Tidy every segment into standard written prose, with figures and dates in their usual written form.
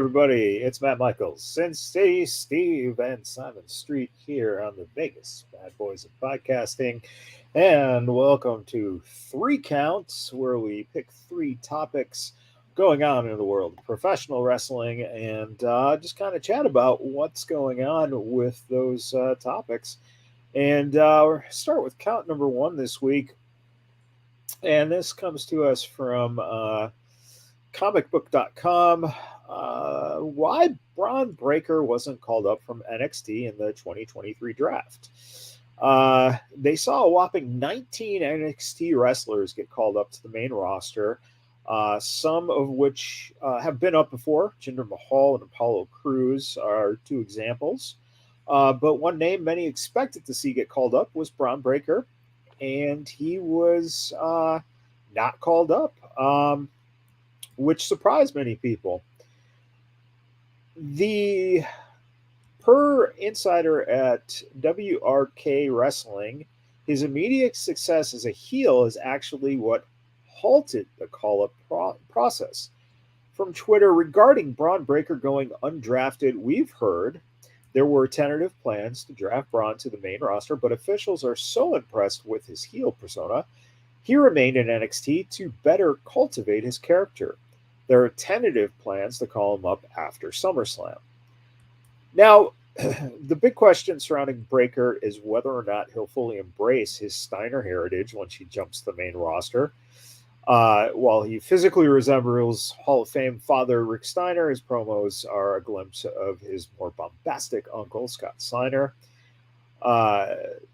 everybody. It's Matt Michaels, Sin City Steve, and Simon Street here on the Vegas Bad Boys of Podcasting. And welcome to Three Counts, where we pick three topics going on in the world of professional wrestling and just kind of chat about what's going on with those topics. And we'll start with count number one this week. And this comes to us from comicbook.com. Why Braun Breaker wasn't called up from NXT in the 2023 draft. They saw a whopping 19 NXT wrestlers get called up to the main roster, some of which have been up before. Jinder Mahal and Apollo Crews are two examples. But one name many expected to see get called up was Braun Breaker, and he was not called up, which surprised many people. Per insider at WRK Wrestling, his immediate success as a heel is actually what halted the call-up process. From Twitter, regarding Braun Breaker going undrafted, we've heard there were tentative plans to draft Braun to the main roster, but officials are so impressed with his heel persona, he remained in NXT to better cultivate his character. There are tentative plans to call him up after SummerSlam. Now, the big question surrounding Breaker is whether or not he'll fully embrace his Steiner heritage once he jumps to the main roster. While he physically resembles Hall of Fame father Rick Steiner, his promos are a glimpse of his more bombastic uncle, Scott Steiner.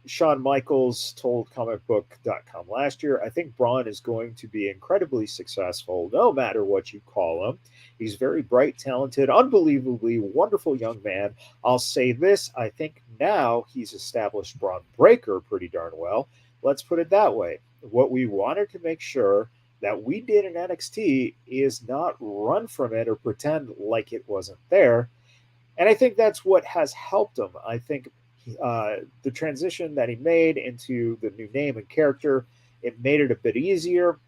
Shawn Michaels told comicbook.com last year, I think Braun is going to be incredibly successful no matter what you call him. He's very bright, talented, unbelievably wonderful young man. I'll say this, I think now he's established Braun Breaker pretty darn well. Let's put it that way. What we wanted to make sure that we did in NXT is not run from it or pretend like it wasn't there. And I think that's what has helped him. I think the transition that he made into the new name and character, it made it a bit easier.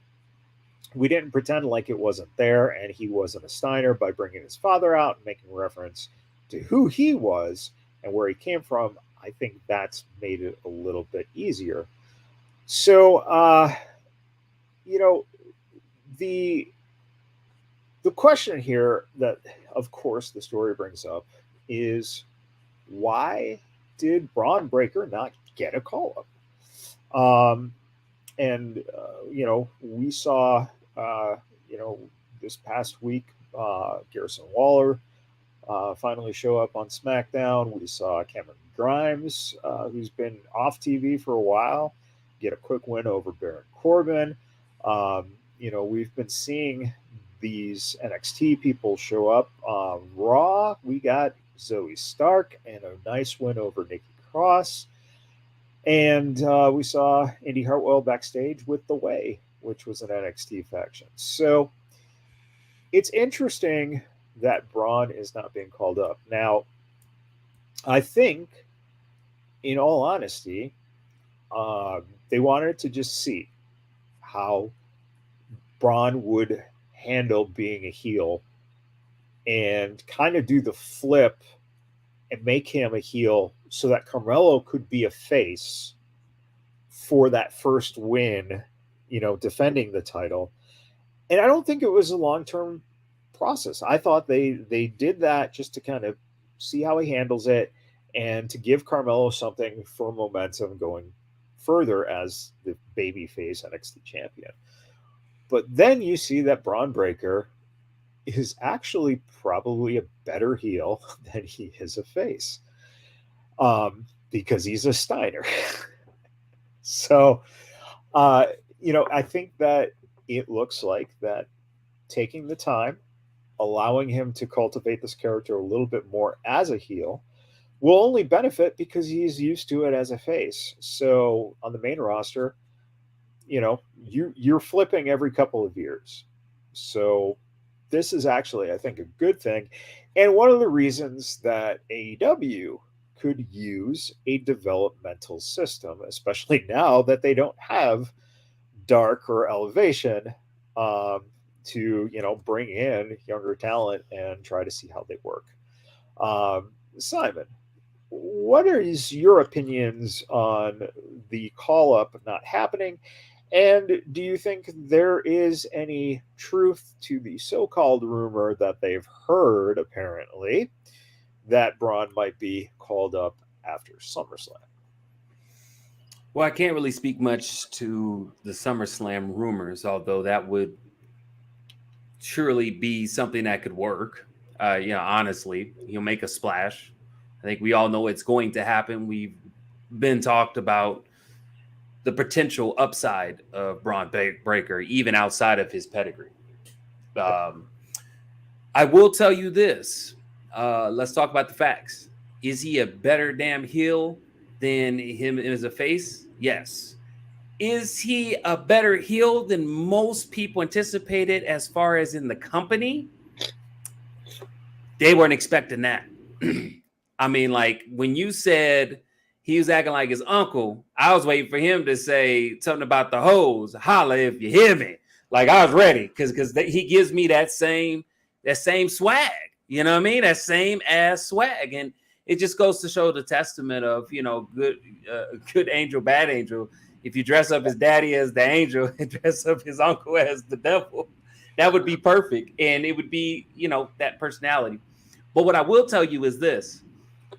We didn't pretend like it wasn't there and he wasn't a Steiner by bringing his father out and making reference to who he was and where he came from. I think that's made it a little bit easier. So, the question here that, of course, the story brings up is why did Braun Breaker not get a call up? We saw, this past week, Garrison Waller finally show up on SmackDown. We saw Cameron Grimes, who's been off TV for a while, get a quick win over Baron Corbin. We've been seeing these NXT people show up. Raw, we got Zoe Stark and a nice win over Nikki Cross. And we saw Indy Hartwell backstage with The Way, which was an NXT faction. So it's interesting that Braun is not being called up. Now, I think, in all honesty, they wanted to just see how Braun would handle being a heel and kind of do the flip and make him a heel so that Carmelo could be a face for that first win, defending the title. And I don't think it was a long-term process. I thought they did that just to kind of see how he handles it and to give Carmelo something for momentum going further as the babyface NXT champion. But then you see that Braun Breaker is actually probably a better heel than he is a face, because he's a Steiner. So, I think that it looks like that taking the time, allowing him to cultivate this character a little bit more as a heel will only benefit because he's used to it as a face. So on the main roster, you're flipping every couple of years. So this is actually, I think, a good thing. And one of the reasons that AEW could use a developmental system, especially now that they don't have Dark or Elevation, to, bring in younger talent and try to see how they work. Simon, what is your opinions on the call up not happening? And do you think there is any truth to the so called rumor that they've heard, apparently, that Braun might be called up after SummerSlam? Well, I can't really speak much to the SummerSlam rumors, although that would surely be something that could work. Honestly, he'll make a splash. I think we all know it's going to happen. We've been talked about the potential upside of Braun Breaker, even outside of his pedigree. I will tell you this. Let's talk about the facts. Is he a better damn heel than him as a face? Yes. Is he a better heel than most people anticipated as far as in the company? They weren't expecting that. I mean, like when you said he was acting like his uncle, I was waiting for him to say something about the hose. Holla if you hear me. Like I was ready because he gives me that same swag. You know what I mean? That same ass swag, and it just goes to show the testament of good angel, bad angel. If you dress up his daddy as the angel and dress up his uncle as the devil, that would be perfect, and it would be that personality. But what I will tell you is this: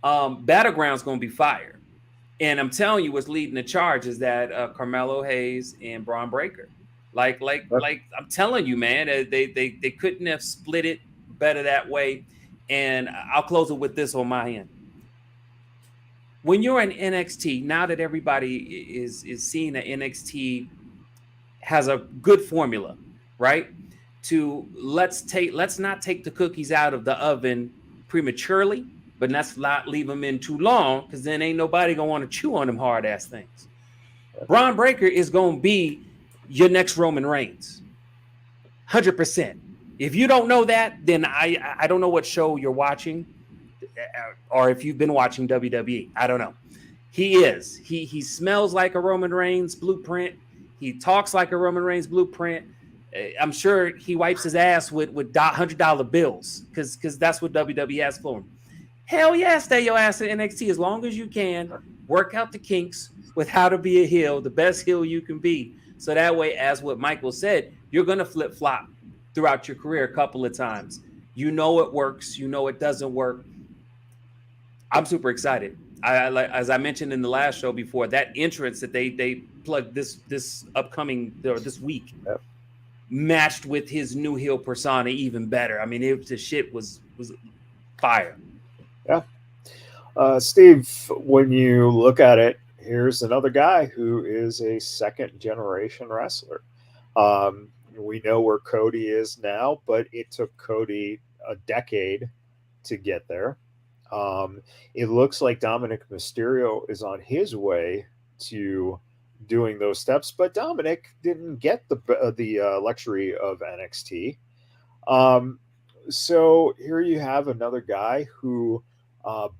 Battleground's going to be fire, and I'm telling you, what's leading the charge is that Carmelo Hayes and Braun Breaker. Like I'm telling you, man, they couldn't have split it better that way. And I'll close it with this on my end. When you're in NXT, now that everybody is seeing that NXT has a good formula, right? To let's not take the cookies out of the oven prematurely, but let's not leave them in too long, because then ain't nobody gonna want to chew on them hard ass things. Braun Breaker is gonna be your next Roman Reigns, 100%. If you don't know that, then I don't know what show you're watching, or if you've been watching WWE. I don't know. He is. He smells like a Roman Reigns blueprint. He talks like a Roman Reigns blueprint. I'm sure he wipes his ass with $100 bills because that's what WWE has for him. Hell yeah, stay your ass in NXT as long as you can. Work out the kinks with how to be a heel, the best heel you can be. So that way, as what Michael said, you're going to flip-flop throughout your career a couple of times. You know it works. You know it doesn't work. I'm super excited. As I mentioned in the last show before, that entrance that they plugged this upcoming or this week matched with his new heel persona even better. I mean, the shit was fire. Yeah. Steve, when you look at it, here's another guy who is a second generation wrestler. We know where Cody is now, but it took Cody a decade to get there. It looks like Dominic Mysterio is on his way to doing those steps, but Dominic didn't get the luxury of NXT. So here you have another guy who,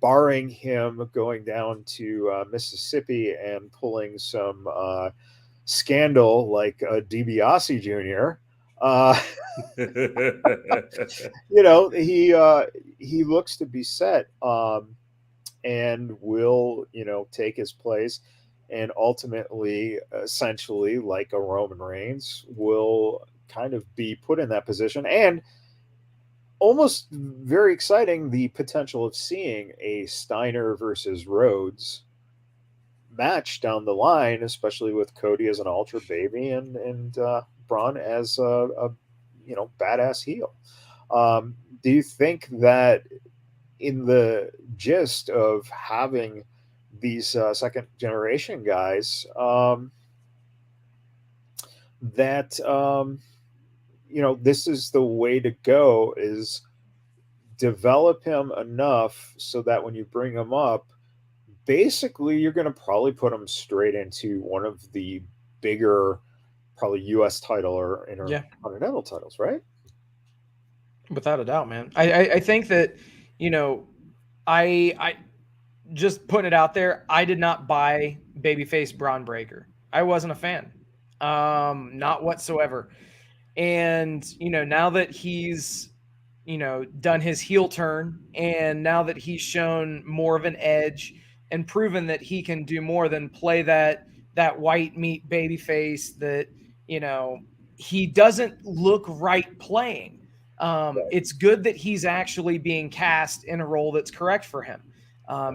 barring him going down to Mississippi and pulling some scandal like DiBiase Jr., he looks to be set, and will take his place, and ultimately, essentially, like a Roman Reigns, will kind of be put in that position. And almost very exciting, the potential of seeing a Steiner versus Rhodes match down the line, especially with Cody as an ultra baby and Braun as a badass heel. Do you think that in the gist of having these second generation guys, that this is the way to go, is develop him enough so that when you bring him up, basically you're going to probably put him straight into one of the bigger, probably US title or intercontinental titles, right? Without a doubt, man. I think that, I just putting it out there, I did not buy babyface Braun Breaker. I wasn't a fan. Not whatsoever. And, now that he's, done his heel turn, and now that he's shown more of an edge and proven that he can do more than play that white meat baby face that, he doesn't look right playing. It's good that he's actually being cast in a role that's correct for him.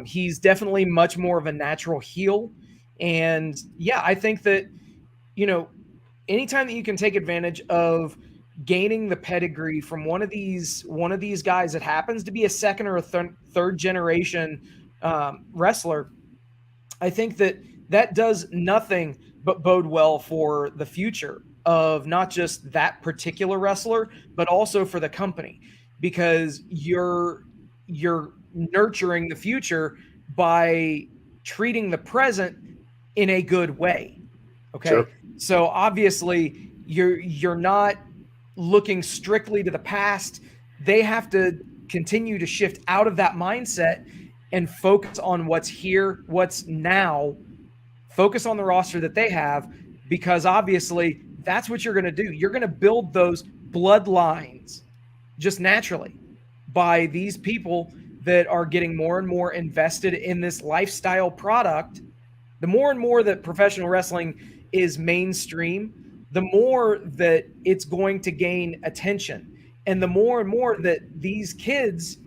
He's definitely much more of a natural heel. And yeah, I think that, anytime that you can take advantage of gaining the pedigree from one of these guys that happens to be a second or a third generation wrestler, I think that does nothing but bode well for the future of not just that particular wrestler, but also for the company, because you're nurturing the future by treating the present in a good way. Okay. Sure. So obviously you're not looking strictly to the past. They have to continue to shift out of that mindset and focus on what's here, what's now, focus on the roster that they have, because obviously that's what you're going to do. You're going to build those bloodlines just naturally by these people that are getting more and more invested in this lifestyle product. The more and more that professional wrestling is mainstream, the more that it's going to gain attention. And the more and more that these kids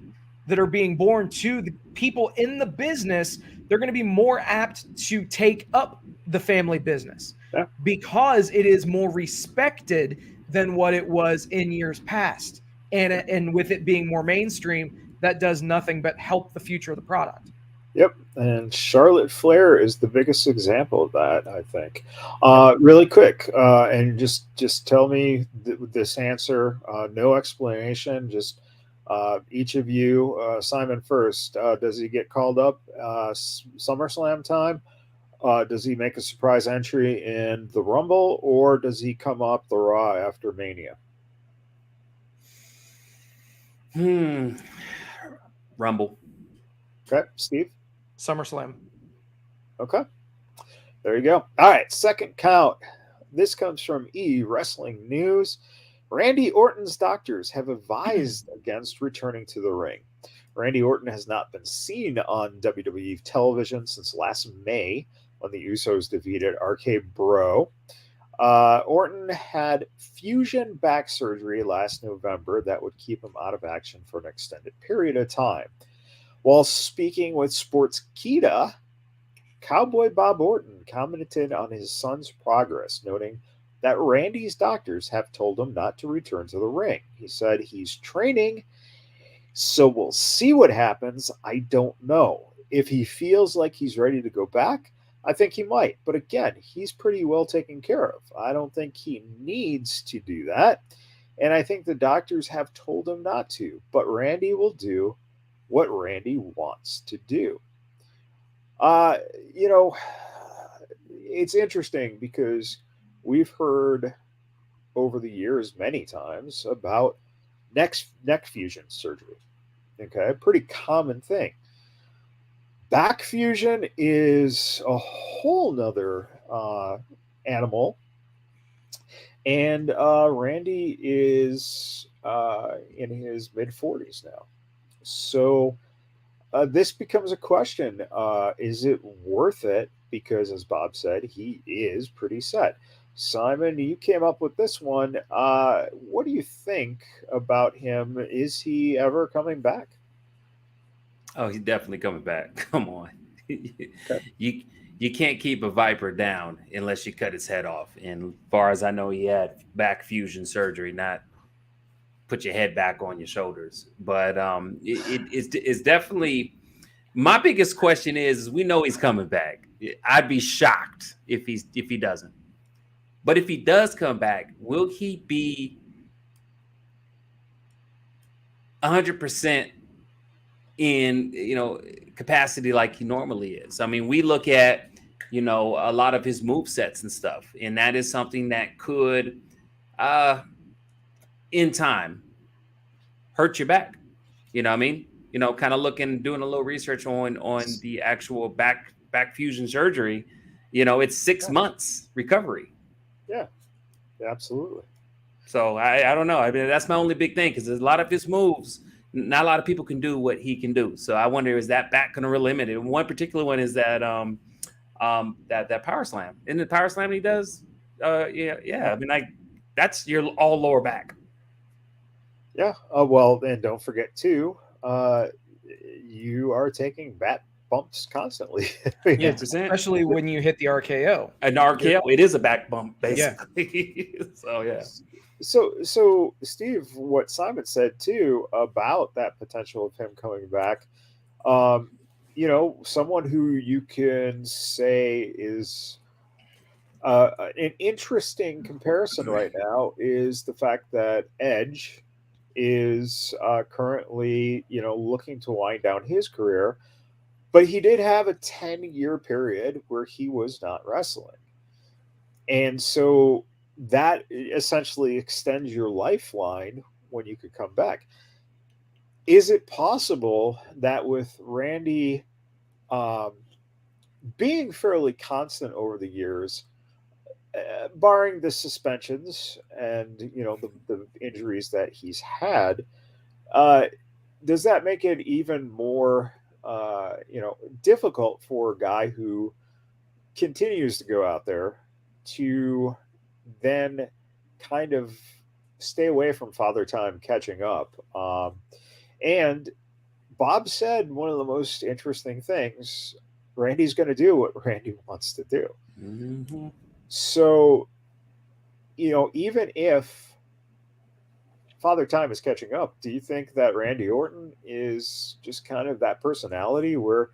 that are being born to the people in the business, they're going to be more apt to take up the family business because it is more respected than what it was in years past. And with it being more mainstream, that does nothing but help the future of the product. Yep, and Charlotte Flair is the biggest example of that, I think. Really quick, and just tell me this answer. No explanation. Just each of you, Simon first. Does he get called up SummerSlam time? Does he make a surprise entry in the Rumble, or does he come up the Raw after Mania? Rumble. Okay, Steve? SummerSlam. Okay. There you go. All right, second count. This comes from Wrestling News. Randy Orton's doctors have advised against returning to the ring. Randy Orton has not been seen on WWE television since last May when the Usos defeated RK Bro. Orton had fusion back surgery last November that would keep him out of action for an extended period of time. While speaking with Sportskeeda, Cowboy Bob Orton commented on his son's progress, noting that Randy's doctors have told him not to return to the ring. He said he's training, so we'll see what happens. I don't know. If he feels like he's ready to go back, I think he might. But again, he's pretty well taken care of. I don't think he needs to do that. And I think the doctors have told him not to. But Randy will do what Randy wants to do. It's interesting because we've heard over the years many times about neck fusion surgery. Okay, pretty common thing. Back fusion is a whole nother animal. And Randy is in his mid 40s now. So this becomes a question. Is it worth it? Because as Bob said, he is pretty set. Simon, you came up with this one. What do you think about him? Is he ever coming back? Oh, he's definitely coming back. Come on. Okay. You can't keep a viper down unless you cut its head off. And as far as I know, he had back fusion surgery, not put your head back on your shoulders. But it's definitely my biggest question is we know he's coming back. I'd be shocked if he doesn't. But if he does come back, will he be 100% in capacity like he normally is? I mean, we look at a lot of his move sets and stuff, and that is something that could in time hurt your back. You know what I mean? Kind of doing a little research on the actual back fusion surgery. It's 6 months recovery. Yeah, absolutely. So I don't know. I mean, that's my only big thing because there's a lot of his moves. Not a lot of people can do what he can do. So I wonder, is that back going to limit it? One particular one is that that power slam. Isn't it power slam he does? Yeah. I mean, like that's your all lower back. Yeah. Well, and don't forget too, you are taking bat bumps constantly. Yeah, especially when you hit the RKO. An RKO, it is a back bump, basically. Yeah. So yeah. So Steve, what Simon said too about that potential of him coming back, someone who you can say is an interesting comparison right now is the fact that Edge is currently, looking to wind down his career, but he did have a 10-year period where he was not wrestling. And so that essentially extends your lifeline when you could come back. Is it possible that with Randy being fairly constant over the years, barring the suspensions and the injuries that he's had, does that make it even more difficult for a guy who continues to go out there to then kind of stay away from Father Time catching up? And Bob said one of the most interesting things: Randy's going to do what Randy wants to do. Mm-hmm. So, even if Father Time is catching up, do you think that Randy Orton is just kind of that personality where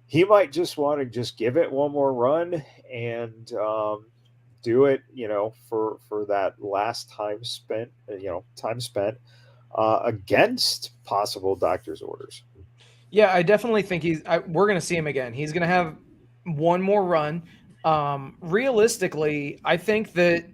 he might just want to just give it one more run and do it, for that last time spent, against possible doctor's orders? Yeah, I definitely think we're going to see him again. He's going to have one more run. Realistically, I think that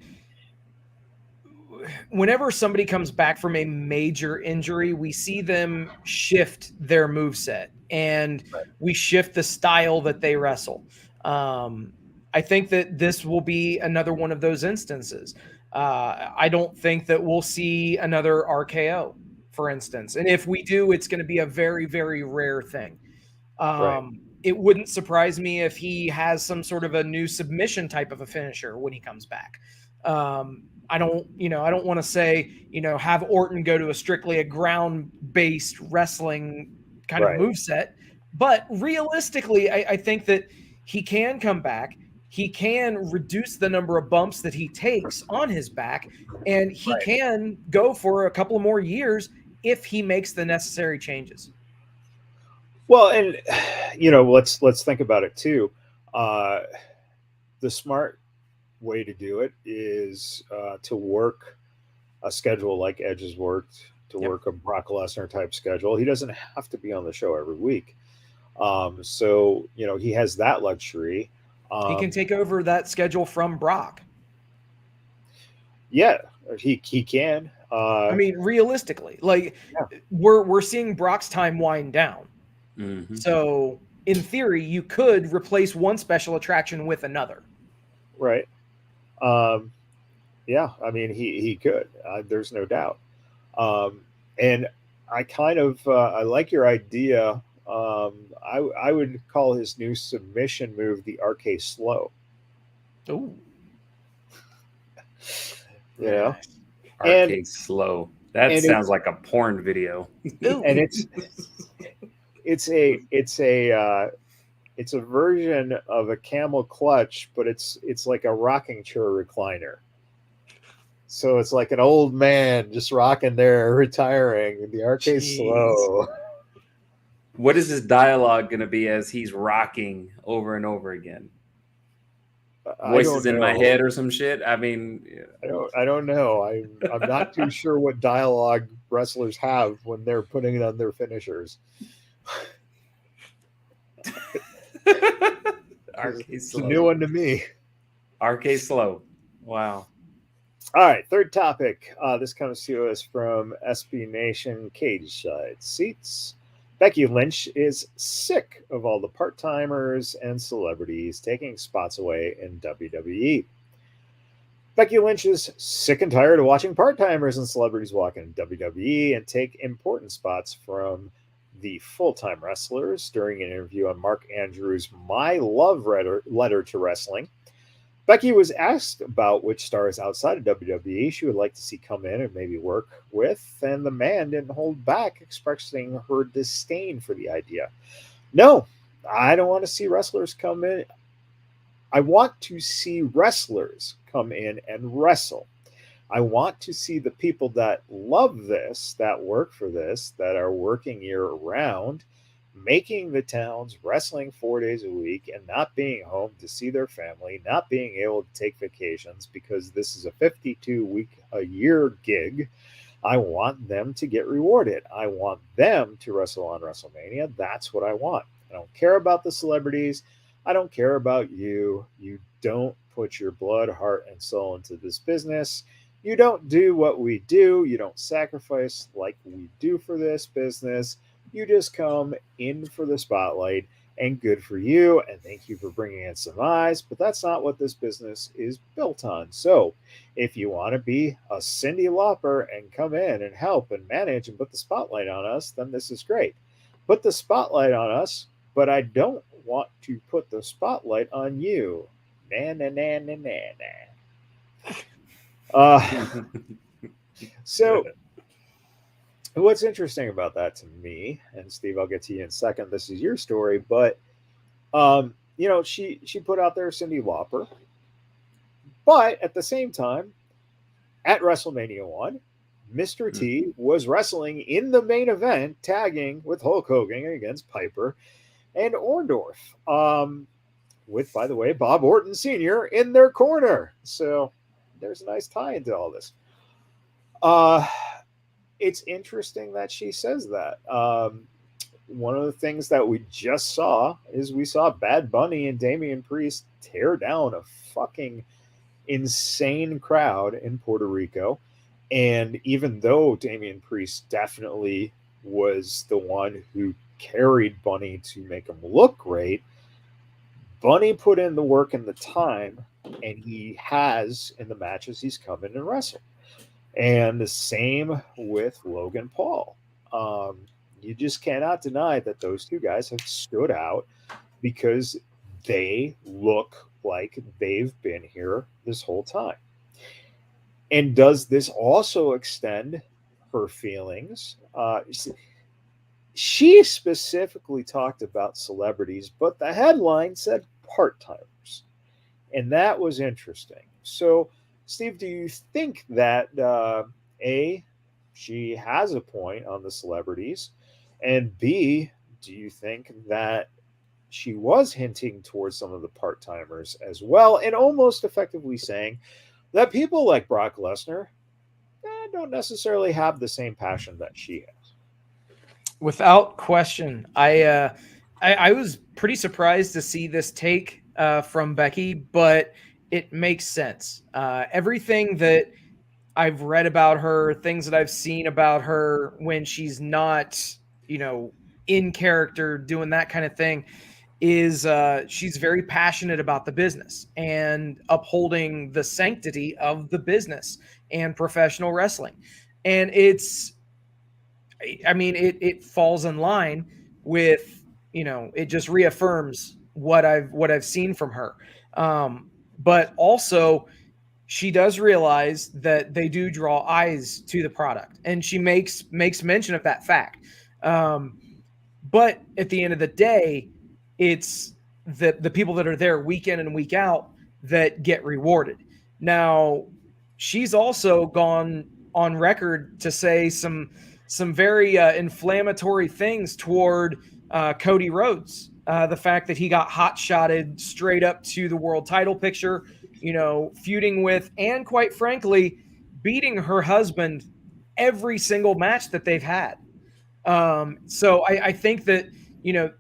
whenever somebody comes back from a major injury, we see them shift their moveset and we shift the style that they wrestle. I think that this will be another one of those instances. I don't think that we'll see another RKO, for instance. And if we do, it's going to be a very, very rare thing. It wouldn't surprise me if he has some sort of a new submission type of a finisher when he comes back. I don't want to say, have Orton go to strictly a ground-based wrestling kind of moveset. But realistically, I think that he can come back. He can reduce the number of bumps that he takes on his back, and he can go for a couple of more years if he makes the necessary changes. Well, and let's think about it too. The smart way to do it is to work a schedule like Edge has worked, to work a Brock Lesnar type schedule. He doesn't have to be on the show every week. So he has that luxury. He can take over that schedule from Brock. Yeah, he can. I mean, realistically, we're seeing Brock's time wind down. Mm-hmm. So in theory, you could replace one special attraction with another. Right. Yeah, I mean, he could. There's no doubt. And I kind of I like your idea. I would call his new submission move the RK Slow. Ooh. RK Slow. That sounds like a porn video. And it's a version of a camel clutch, but it's like a rocking chair recliner. So it's like an old man just rocking there, retiring. The RK Slow. What is his dialogue going to be as he's rocking over and over again? Voices in my head or some shit? I mean, I don't know. I'm not too sure what dialogue wrestlers have when they're putting it on their finishers. It's a new one to me. RK Slow. Wow. All right, third topic. This comes to us from SB Nation Cage Side Seats. Becky Lynch is sick of all the part-timers and celebrities taking spots away in WWE. Becky Lynch is sick and tired of watching part timers and celebrities walk in WWE and take important spots from the full time wrestlers. During an interview on Mark Andrews' My Love letter to Wrestling, Becky was asked about which stars outside of WWE she would like to see come in and maybe work with, and the man didn't hold back, expressing her disdain for the idea. No, I don't want to see wrestlers come in. I want to see wrestlers come in and wrestle. I want to see the people that love this, that work for this, that are working year round, making the towns, wrestling 4 days a week, and not being home to see their family, not being able to take vacations because this is a 52-week a year gig. I want them to get rewarded. I want them to wrestle on WrestleMania. That's what I want. I don't care about the celebrities. I don't care about you. You don't put your blood, heart, and soul into this business. You don't do what we do. You don't sacrifice like we do for this business. You just come in for the spotlight, and good for you. And thank you for bringing in some eyes. But that's not what this business is built on. So if you want to be a Cyndi Lauper and come in and help and manage and put the spotlight on us, then this is great. Put the spotlight on us, but I don't want to put the spotlight on you. Na na na na na na. So what's interesting about that to me, and Steve, I'll get to you in a second. This is your story, but she put out there Cyndi Lauper, but at the same time, at WrestleMania 1, Mr. T was wrestling in the main event, tagging with Hulk Hogan against Piper and Orndorff, with, by the way, Bob Orton Sr. in their corner. So there's a nice tie into all this. It's interesting that she says that. One of the things that we just saw is we saw Bad Bunny and Damian Priest tear down a fucking insane crowd in Puerto Rico. And even though Damian Priest definitely was the one who carried Bunny to make him look great, Bunny put in the work and the time, and he has in the matches he's come in and wrestled. And the same with Logan Paul. You just cannot deny that those two guys have stood out because they look like they've been here this whole time. And does this also extend her feelings? She specifically talked about celebrities, but the headline said part-timers. And that was interesting. So, Steve, do you think that, A, she has a point on the celebrities? And B, do you think that she was hinting towards some of the part-timers as well, and almost effectively saying that people like Brock Lesnar don't necessarily have the same passion that she has? Without question. I was pretty surprised to see this take from Becky, but it makes sense. Everything that I've read about her, things that I've seen about her when she's not, in character doing that kind of thing, is she's very passionate about the business and upholding the sanctity of the business and professional wrestling. And it falls in line with, it just reaffirms what I've seen from her. But also she does realize that they do draw eyes to the product, and she makes mention of that fact. But at the end of the day, it's the people that are there week in and week out that get rewarded. Now, she's also gone on record to say some very inflammatory things toward Cody Rhodes. The fact that he got hot-shotted straight up to the world title picture, feuding with, and quite frankly, beating her husband every single match that they've had. So I think that,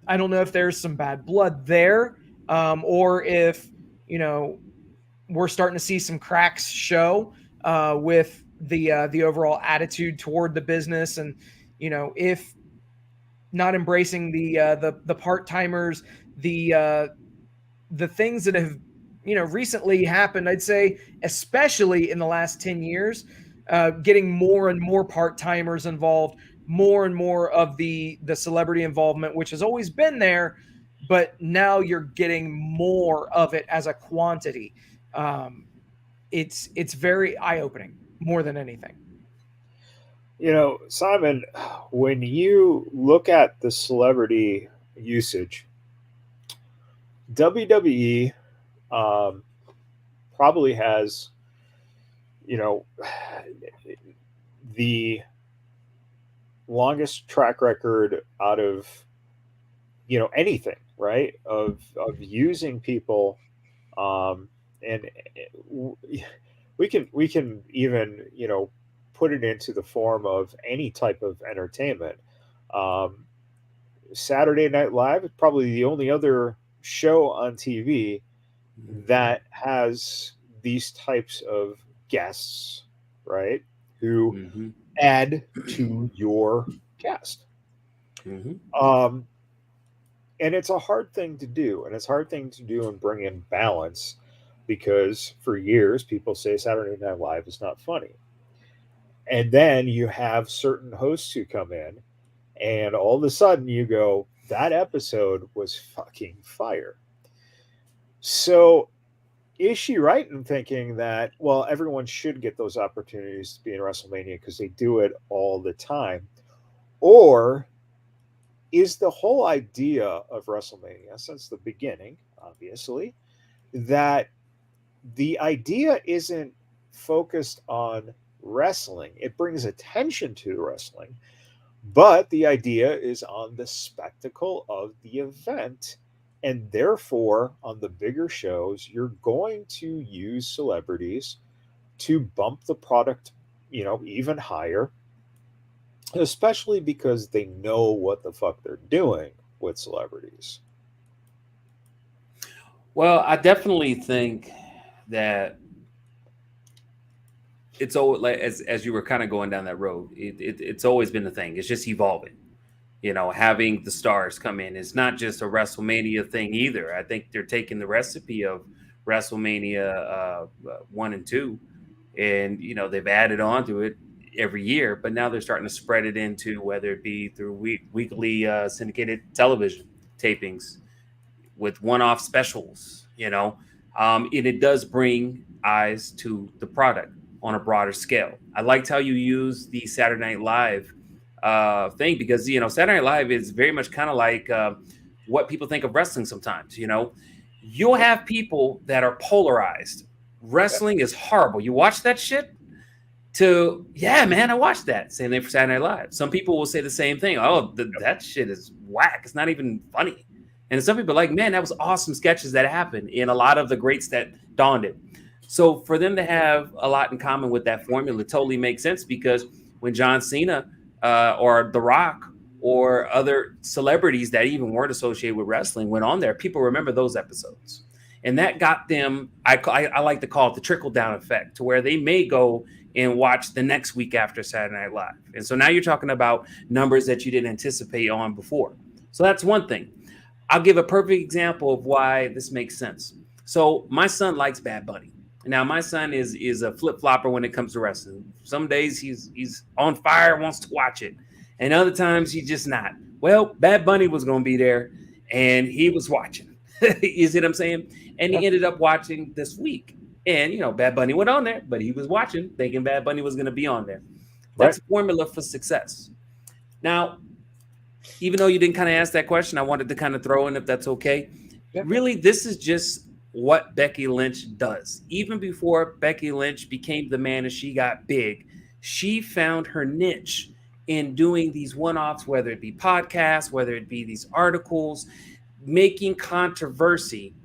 I don't know if there's some bad blood there, or if, we're starting to see some cracks show with the overall attitude toward the business. And, if not embracing the part-timers, the things that have, recently happened. I'd say, especially in the last 10 years, getting more and more part-timers involved, more and more of the celebrity involvement, which has always been there, but now you're getting more of it as a quantity. It's very eye-opening more than anything. Simon, when you look at the celebrity usage, WWE probably has, the longest track record out of anything, right? Of using people, and we can even put it into the form of any type of entertainment. Um, Saturday Night Live is probably the only other show on TV that has these types of guests, right? Who Mm-hmm. add to your cast. Mm-hmm. And it's a hard thing to do, and it's a hard thing to do and bring in balance, because for years people say Saturday Night Live is not funny. And then you have certain hosts who come in, and all of a sudden you go, that episode was fucking fire. So is she right in thinking that, well, everyone should get those opportunities to be in WrestleMania because they do it all the time? Or is the whole idea of WrestleMania since the beginning, obviously, that the idea isn't focused on wrestling? It brings attention to wrestling, but the idea is on the spectacle of the event. And therefore, on the bigger shows, you're going to use celebrities to bump the product, even higher, especially because they know what the fuck they're doing with celebrities. Well, I definitely think that it's always like as you were kind of going down that road, it's always been the thing. It's just evolving. Having the stars come in is not just a WrestleMania thing either. I think they're taking the recipe of WrestleMania 1 and 2, and they've added on to it every year. But now they're starting to spread it into, whether it be through weekly syndicated television tapings with one-off specials. And it does bring eyes to the product on a broader scale. I liked how you use the Saturday Night Live thing, because Saturday Night Live is very much kind of like what people think of wrestling sometimes. You'll have people that are polarized. Wrestling is horrible. You watch that shit, to yeah, man, I watched that. Same thing for Saturday Night Live. Some people will say the same thing. Oh, that shit is whack. It's not even funny. And some people are like, man, that was awesome sketches that happened, and a lot of the greats that donned it. So for them to have a lot in common with that formula totally makes sense, because when John Cena or The Rock or other celebrities that even weren't associated with wrestling went on there, people remember those episodes. And that got them, I like to call it the trickle-down effect, to where they may go and watch the next week after Saturday Night Live. And so now you're talking about numbers that you didn't anticipate on before. So that's one thing. I'll give a perfect example of why this makes sense. So my son likes Bad Bunny. Now, my son is a flip-flopper when it comes to wrestling. Some days he's on fire, wants to watch it. And other times he's just not. Well, Bad Bunny was going to be there, and he was watching. You see what I'm saying? And he ended up watching this week. And, Bad Bunny went on there, but he was watching, thinking Bad Bunny was going to be on there. That's a formula for success. Now, even though you didn't kind of ask that question, I wanted to kind of throw in, if that's okay. Yep. Really, this is just what Becky Lynch does. Even before Becky Lynch became the man and she got big, she found her niche in doing these one-offs, whether it be podcasts, whether it be these articles, making controversy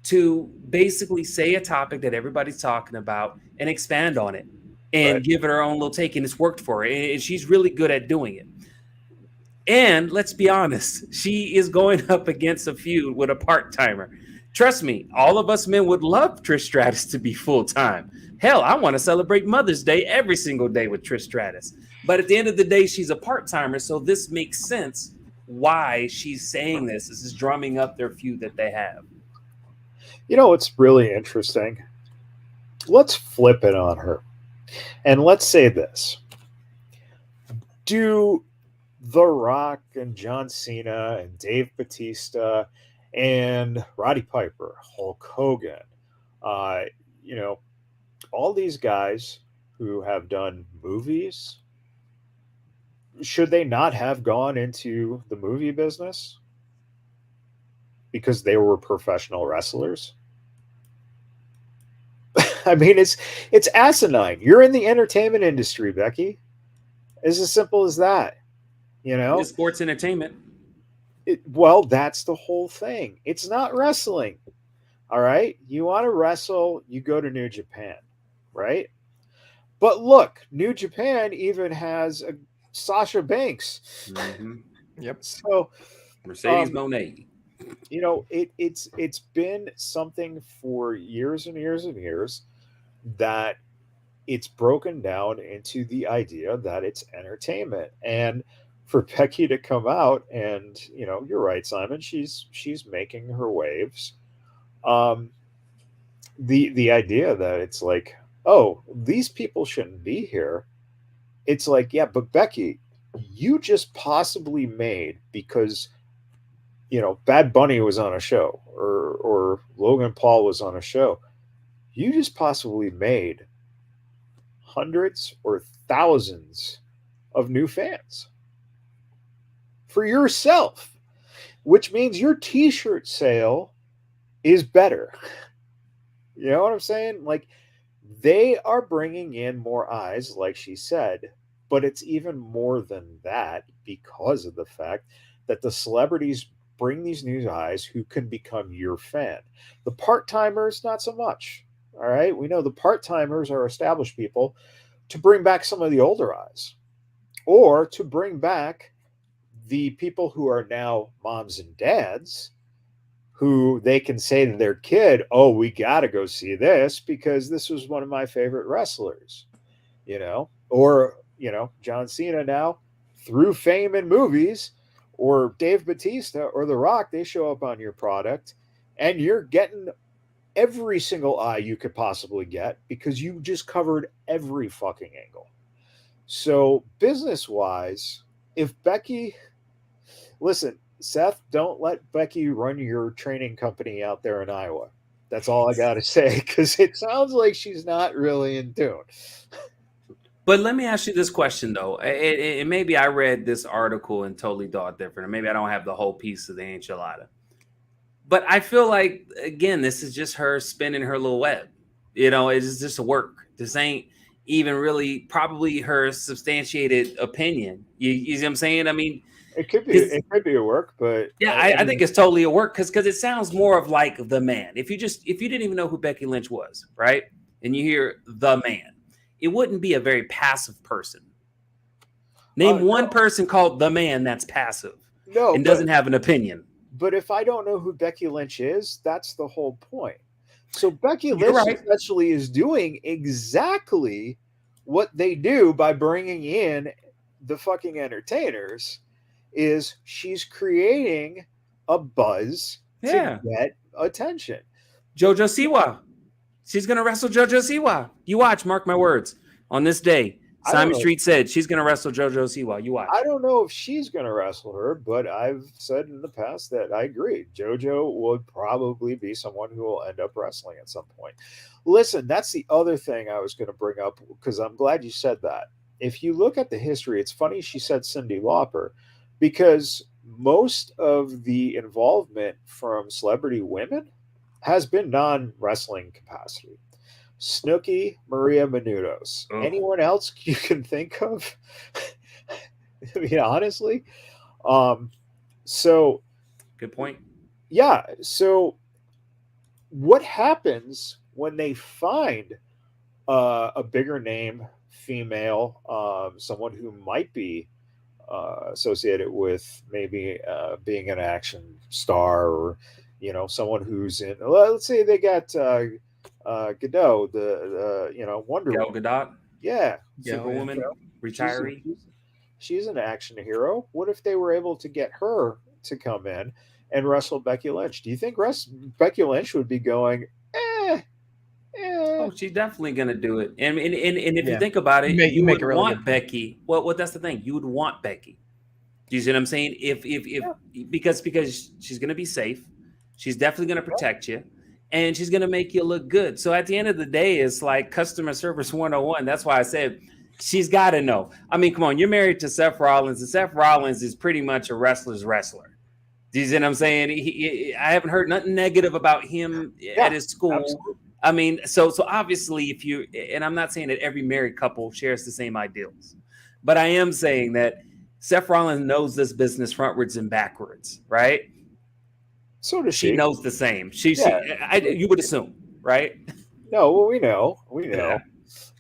to basically say a topic that everybody's talking about and expand on it and give it her own little take. And it's worked for her. And she's really good at doing it. And let's be honest, she is going up against a feud with a part-timer. Trust me, all of us men would love Trish Stratus to be full-time. Hell, I want to celebrate Mother's Day every single day with Trish Stratus. But at the end of the day, she's a part-timer, so this makes sense why she's saying this. This is drumming up their feud that they have. You know, it's really interesting. Let's flip it on her. And let's say this. Do The Rock and John Cena and Dave Batista and Roddy Piper, Hulk Hogan, uh, you know, all these guys who have done movies, should they not have gone into the movie business because they were professional wrestlers? I mean, it's asinine. You're in the entertainment industry, Becky. It's as simple as that. You know, It's sports entertainment. well, that's the whole thing. It's not wrestling. All right. You want to wrestle, you go to New Japan, right? But look, New Japan even has a Sasha Banks. Mm-hmm. Yep. So, Mercedes Monet. you know, it's been something for years and years and years that it's broken down into the idea that it's entertainment. And for Becky to come out and, you know, you're right, Simon, she's making her waves. Um, the idea that it's like, oh, these people shouldn't be here. It's like, yeah, but Becky, you just possibly made, because you know Bad Bunny was on a show, or Logan Paul was on a show. You just possibly made hundreds or thousands of new fans for yourself, which means your T-shirt sale is better. You know what I'm saying? Like, they are bringing in more eyes, like she said, but it's even more than that because of the fact that the celebrities bring these new eyes who can become your fan. The part timers, not so much. All right. We know the part timers are established people to bring back some of the older eyes, or to bring back the people who are now moms and dads, who they can say to their kid, "Oh, we got to go see this because this was one of my favorite wrestlers," you know, or, you know, John Cena now, through fame in movies, or Dave Batista or The Rock, they show up on your product and you're getting every single eye you could possibly get because you just covered every fucking angle. So, business wise, if Becky, listen, Seth, don't let Becky run your training company out there in Iowa. That's all I got to say, because it sounds like she's not really in tune. But let me ask you this question though. And maybe I read this article and totally thought different, or maybe I don't have the whole piece of the enchilada. But I feel like, again, this is just her spinning her little web. You know, it's just a work. This ain't even really probably her substantiated opinion. You see what I'm saying? I mean, It could be a work, but yeah, I I think mean, it's totally a work because it sounds more of like the man. If you didn't even know who Becky Lynch was, right? And you hear the man, it wouldn't be a very passive person. Name one no, person called the man that's passive no, and doesn't have an opinion. but if I don't know who Becky Lynch is, that's the whole point. So Becky You're Lynch right. essentially is doing exactly what they do by bringing in the fucking entertainers. Is she's creating a buzz to Yeah. get attention. Jojo Siwa. She's gonna wrestle Jojo Siwa. You watch, mark my words. On this day, I don't Simon know. Street said she's gonna wrestle Jojo Siwa. You I watch. don't know if she's going to wrestle her, but I've said in the past that I agree. JoJo would probably be someone who will end up wrestling at some point. Listen, that's the other thing I was going to bring up, because I'm glad you said that. If you look at the history, it's funny she said Cyndi Lauper, because most of the involvement from celebrity women has been non wrestling capacity. Snooki, Maria Menounos. Oh, Anyone else you can think of? I mean, honestly. Um, so good point. yeah. So what happens when they find a bigger name female, someone who might be associated with maybe being an action star, or you know, someone who's in? Well, let's say they got Godot, the you know, Wonder Gal Woman. Gadot, Yeah, Superwoman, you know, she's retiree. she's she's an action hero. What if they were able to get her to come in and wrestle Becky Lynch. Do you think Becky Lynch would be going, eh, Oh, she's definitely gonna do it. And if you Yeah. think about it, You you make would a really want good point. Becky. Well, that's the thing. You would want Becky. Do you see what I'm saying? If yeah, because she's gonna be safe, she's definitely gonna protect you, and she's gonna make you look good. So at the end of the day, it's like customer service 101. That's why I said she's got to know. I mean, come on, you're married to Seth Rollins, and Seth Rollins is pretty much a wrestler's wrestler. Do you see what I'm saying? I haven't heard nothing negative about him at his school. absolutely. I mean, so obviously, if you, and I'm not saying that every married couple shares the same ideals, but I am saying that Seth Rollins knows this business frontwards and backwards, right? So does She she. knows the same. Yeah. You would assume, right? No, well, we know. Yeah.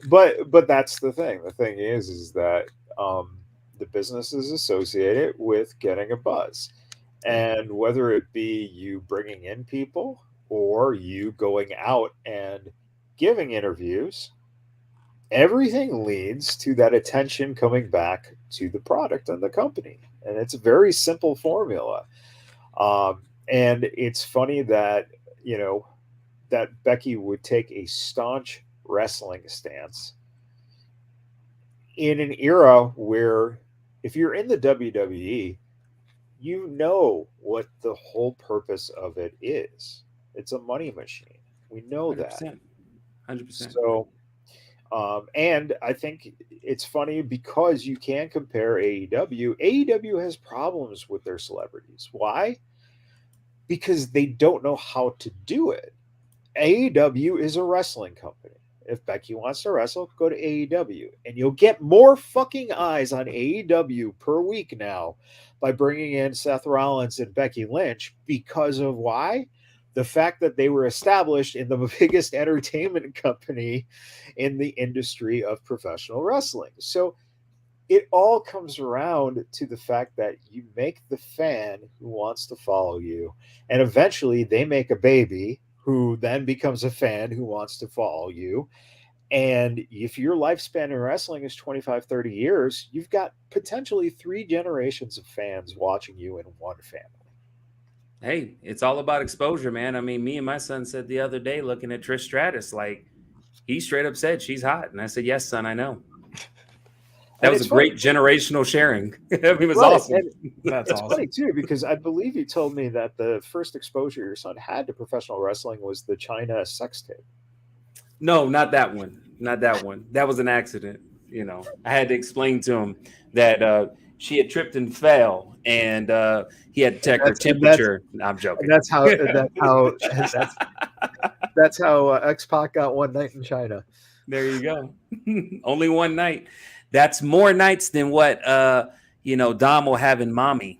But that's the thing. The thing is that the business is associated with getting a buzz. And whether it be you bringing in people or you going out and giving interviews, everything leads to that attention coming back to the product and the company. And it's a very simple formula. And it's funny that, that Becky would take a staunch wrestling stance in an era where if you're in the WWE, you know what the whole purpose of it is. It's a money machine. We know that. 100%. 100%. So, and I think it's funny because you can compare AEW. AEW has problems with their celebrities. Why? Because they don't know how to do it. AEW is a wrestling company. If Becky wants to wrestle, go to AEW. And you'll get more fucking eyes on AEW per week now by bringing in Seth Rollins and Becky Lynch because of why? The fact that they were established in the biggest entertainment company in the industry of professional wrestling. So it all comes around to the fact that you make the fan who wants to follow you. And eventually they make a baby who then becomes a fan who wants to follow you. And if your lifespan in wrestling is 25, 30 years, you've got potentially 3 generations of fans watching you in one family. Hey, it's all about exposure, man. I mean, me and my son said the other day, looking at Trish Stratus, like he straight up said she's hot, and I said, "Yes, son, I know." That was a great generational sharing. I mean, it was awesome. That's awesome. Funny too, because I believe you told me that the first exposure your son had to professional wrestling was the China sex tape. No, not that one. Not that one. That was an accident. I had to explain to him that she had tripped and fell, and he had to check her temperature. I'm joking. That's how X-Pac got one night in China. There you go. Only one night. That's more nights than what Dom will have in Mommy.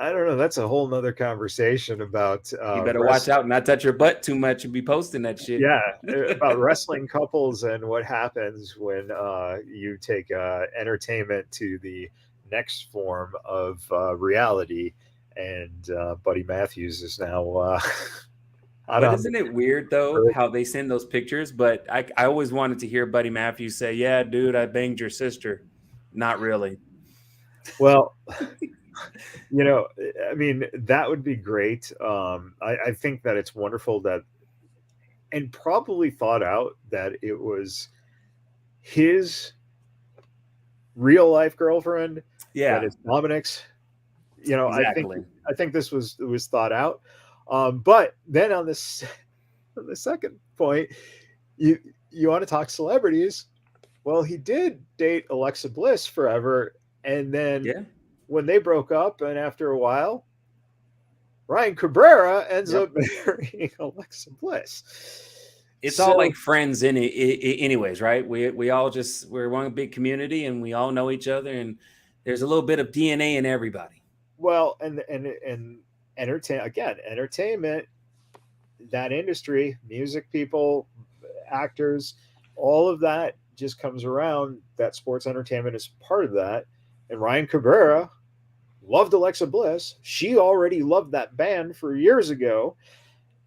I don't know. That's a whole nother conversation about. You better watch out and not touch your butt too much and be posting that shit. Yeah, about wrestling couples and what happens when you take entertainment to the next form of reality. And Buddy Matthews is now. But isn't it weird though how they send those pictures? But I always wanted to hear Buddy Matthews say, "Yeah, dude, I banged your sister." Not really. Well. I mean, that would be great. I think that it's wonderful that, and probably thought out that it was his real life girlfriend. Yeah, that is Dominic's. Exactly. I think this was thought out. But then on the second point, you want to talk celebrities? Well, he did date Alexa Bliss forever, and then. Yeah. When they broke up, and after a while, Ryan Cabrera ends up marrying Alexa Bliss. It's all like friends in it, anyways, right? We all we're one big community, and we all know each other, and there's a little bit of DNA in everybody. Well, and entertainment, that industry, music people, actors, all of that just comes around. That sports entertainment is part of that, and Ryan Cabrera loved Alexa Bliss. She already loved that band for years ago.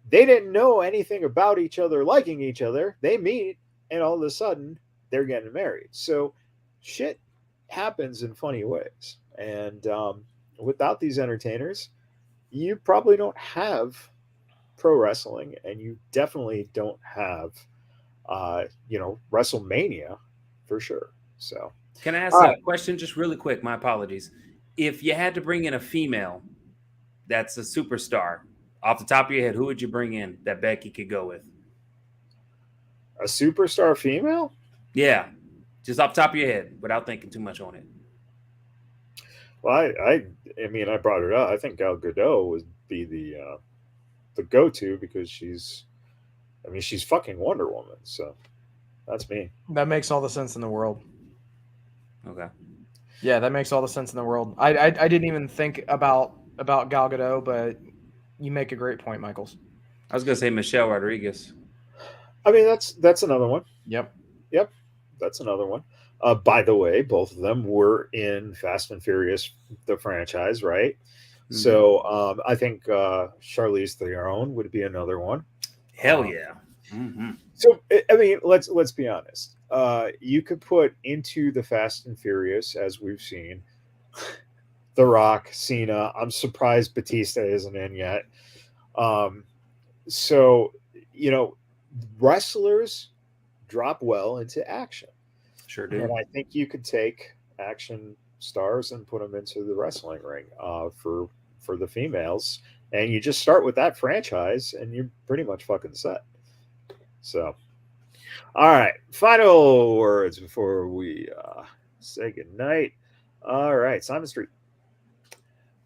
They didn't know anything about each other, liking each other. They meet, and all of a sudden, they're getting married. So shit happens in funny ways. And without these entertainers, you probably don't have pro wrestling, and you definitely don't have, WrestleMania for sure. So, Can I all ask a right, question just really quick? My apologies. If you had to bring in a female that's a superstar, off the top of your head, who would you bring in that Becky could go with? a superstar female. Yeah, just off the top of your head without thinking too much on it. Well, I mean, I brought it up. I think Gal Gadot would be the go to because I mean, she's fucking Wonder Woman. So that's me. That makes all the sense in the world. Okay. Yeah, that makes all the sense in the world. I didn't even think about Gal Gadot, but you make a great point, Michaels. I was gonna say Michelle Rodriguez. I mean, that's another one. Yep. Yep, that's another one. By the way, both of them were in Fast and Furious, the franchise, right? Mhm. So I think Charlize Theron would be another one. Hell yeah. Mm-hmm. So I mean, let's be honest. You could put into the Fast and Furious, as we've seen, The Rock, Cena. I'm surprised Batista isn't in yet. Um, so you know, wrestlers drop well into action. Sure And do. I think you could take action stars and put them into the wrestling ring for the females, and you just start with that franchise, and you're pretty much fucking set. So, all right, final words before we say goodnight. All right, Simon Street.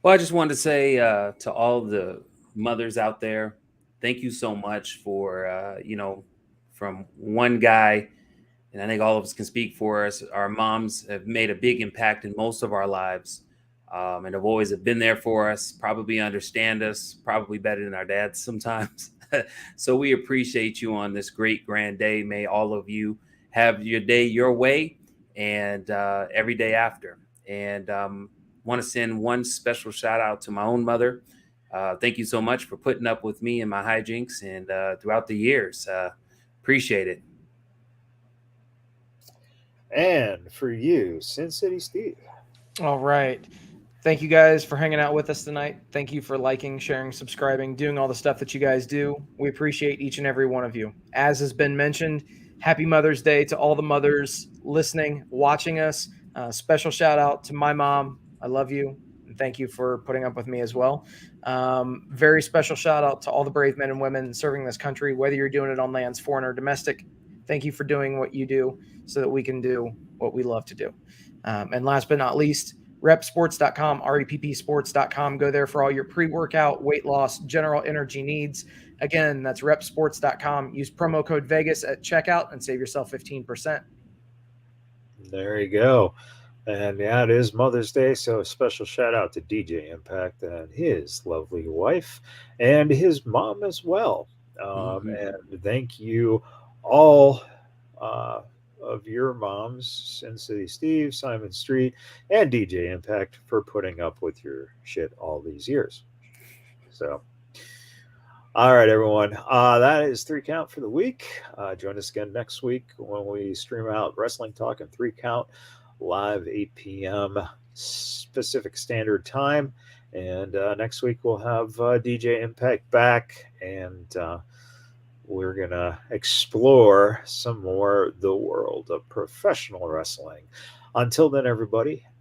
Well, I just wanted to say to all the mothers out there, thank you so much for from one guy, and I think all of us can speak for us. Our moms have made a big impact in most of our lives, and have always been there for us. Probably understand us, probably better than our dads sometimes. So we appreciate you on this great grand day. May all of you have your day your way, and every day after. And want to send one special shout out to my own mother. Thank you so much for putting up with me and my hijinks and throughout the years. Appreciate it. And for you, Sin City Steve. All right. Thank you guys for hanging out with us tonight. Thank you for liking, sharing, subscribing, doing all the stuff that you guys do. We appreciate each and every one of you. As has been mentioned, happy Mother's Day to all the mothers listening, watching us. Special shout out to my mom. I love you. And thank you for putting up with me as well. Very special shout out to all the brave men and women serving this country, whether you're doing it on lands, foreign or domestic. Thank you for doing what you do so that we can do what we love to do. And last but not least, repsports.com, reppsports.com. Go there for all your pre-workout, weight loss, general energy needs. Again, that's repsports.com. Use promo code Vegas at checkout and save yourself 15%. There you go. And yeah, it is Mother's Day, so a special shout out to DJ Impact and his lovely wife and his mom as well. Mhm. And thank you all of your moms, Sin City Steve, Simon Street, and DJ Impact for putting up with your shit all these years. So, all right, everyone. That is 3 Count for the week. Join us again next week when we stream out Wrestling Talk and 3 Count live 8 p.m. Pacific Standard Time. And next week we'll have DJ Impact back, and we're going to explore some more the world of professional wrestling. Until then, everybody,